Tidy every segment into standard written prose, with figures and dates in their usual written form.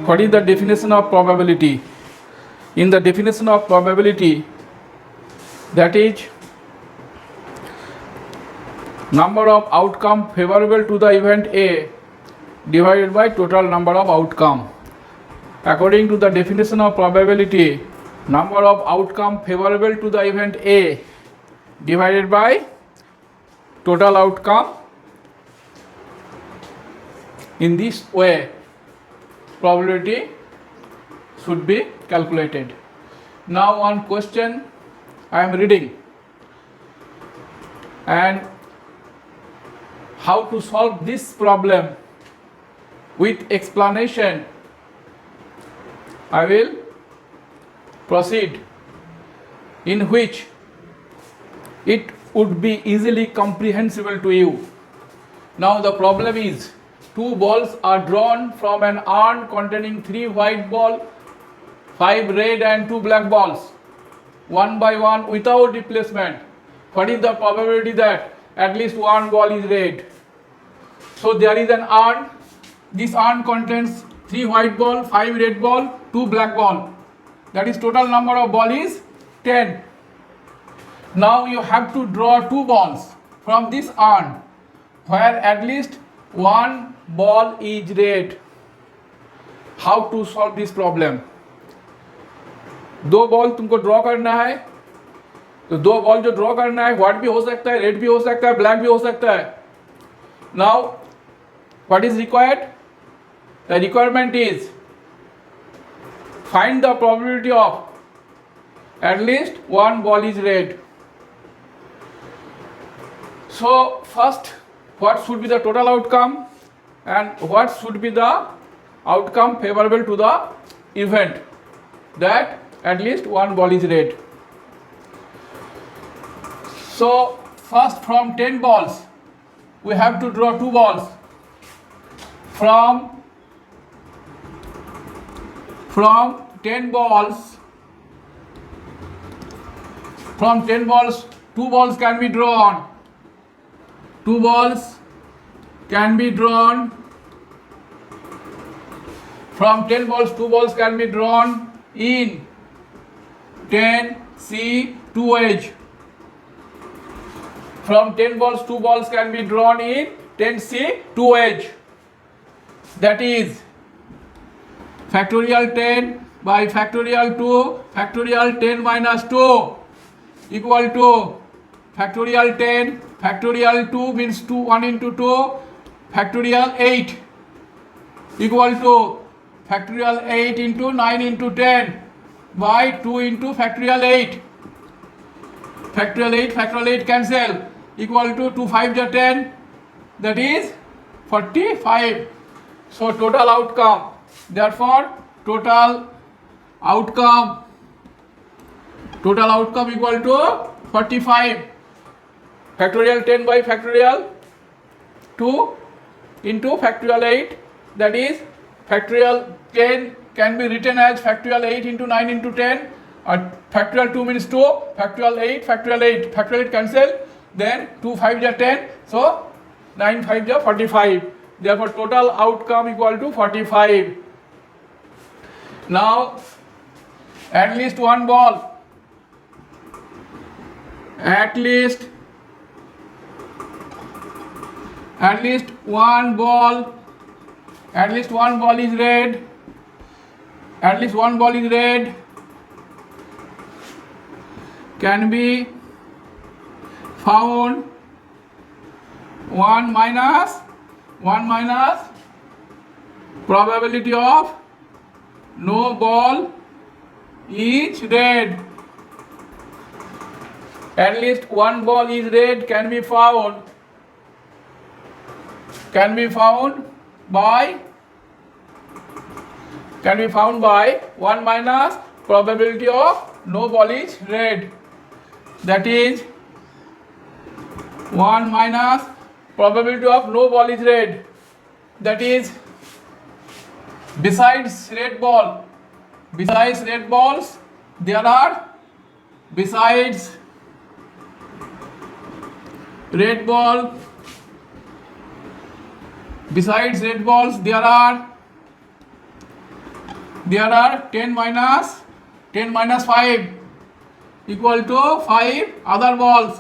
What is the definition of probability? In the definition of probability, that is number of outcome favorable to the event A divided by total number of outcome. According to the definition of probability, number of outcome favorable to the event A divided by total outcome. In this way, probability should be calculated. Now one question I am reading, and how to solve this problem with explanation I will proceed, in which it would be easily comprehensible to you. Now the problem is, two balls are drawn from an urn containing 3 white balls, 5 red and 2 black balls, one by one without replacement. What is the probability that at least one ball is red? So there is an urn. This urn contains 3 white ball, 5 red ball, 2 black ball. That is total number of ball is 10. Now you have to draw 2 balls from this urn where at least one ball is red. How to solve this problem? 2 ball तुमको draw करना है, तो 2 ball जो draw करना है white भी हो सकता है, रेड भी हो सकता है, ब्लैक भी हो सकता है. Now what is required? The requirement is find the probability of at least one ball is red. So first, what should be the total outcome and what should be the outcome favorable to the event that at least one ball is red. So first, from 10 balls we have to draw 2 balls. From 10 balls, 2 balls can be drawn. 2 balls can be drawn. From 10 balls, 2 balls can be drawn in 10C 2H. From 10 balls, 2 balls can be drawn in 10C 2H. That is factorial 10 by factorial 2 factorial 10 minus 2 equal to factorial 10 factorial 2 means 2 1 into 2 factorial 8 equal to factorial 8 into 9 into 10 by 2 into factorial 8. Factorial 8 cancel, equal to 2 5 is 10, that is 45. So total outcome, therefore total outcome equal to 45. Factorial 10 by factorial 2 into factorial 8, that is factorial 10 can be written as factorial 8 into 9 into 10, or factorial 2 means 2, factorial 8 factorial 8 cancel, then 2 5 is 10, so 9 5 is 45. Therefore total outcome equal to 45. Now at least one ball is red, can be found 1 minus probability of no ball is red. At least one ball is red can be found by 1 minus probability of no ball is red, that is 1 minus probability of no ball is red, that is besides red balls there are there are 10 minus 5 equal to 5 other balls.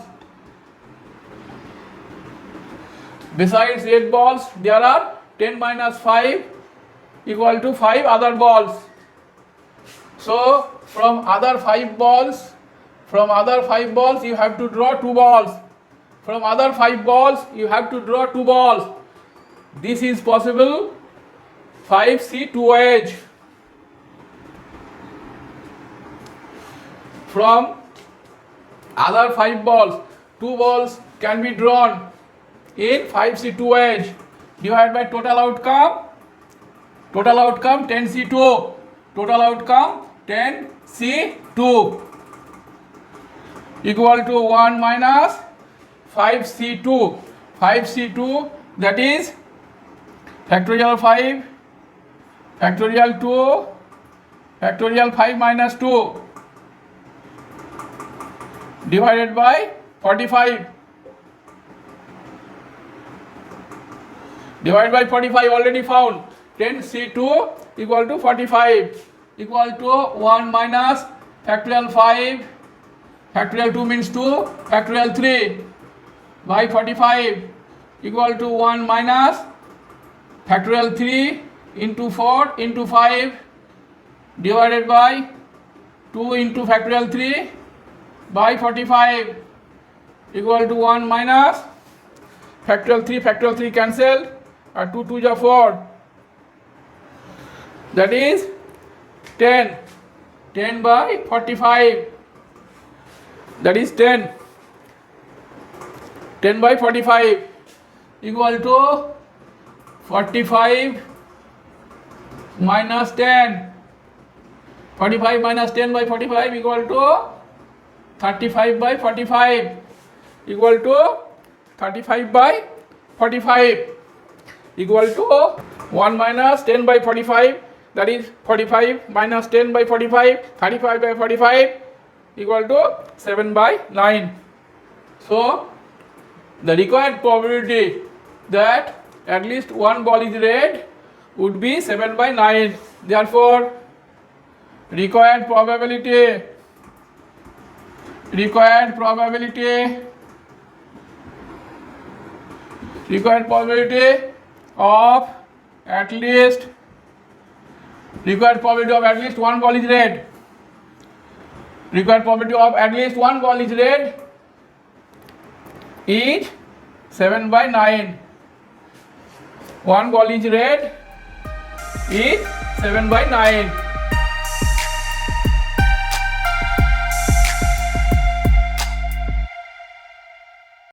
Besides 8 balls, there are 10 minus 5 equal to 5 other balls. So from other 5 balls, you have to draw 2 balls. From other 5 balls, you have to draw 2 balls. This is possible. 5C2H. From other 5 balls, 2 balls can be drawn in 5C2H. Divided by total outcome 10C2. Total outcome 10C2 equal to 1 minus 5C2. 5C2, that is factorial 5, factorial 2, factorial 5 minus 2 divided by 45. Divided by 45 already found. 10C2 equal to 45 equal to 1 minus factorial 5, factorial 2 means 2, factorial 3 by 45 equal to 1 minus factorial 3 into 4 into 5 divided by 2 into factorial 3 by 45 equal to 1 minus factorial 3 cancelled, 2 2s are 4, that is 10 by 45, that is 10 by 45 equal to 45 minus 10. 45 minus 10 by 45 equal to 35 by 45 equal to 35 by 45 equal to 1 minus 10 by 45, that is 45 minus 10 by 45, 35 by 45 equal to 7 by 9. So the required probability that at least one ball is red would be 7 by 9. Therefore required probability of at least one ball is red. Required probability of at least one ball is red is 7 by 9. One ball is red is 7 by 9.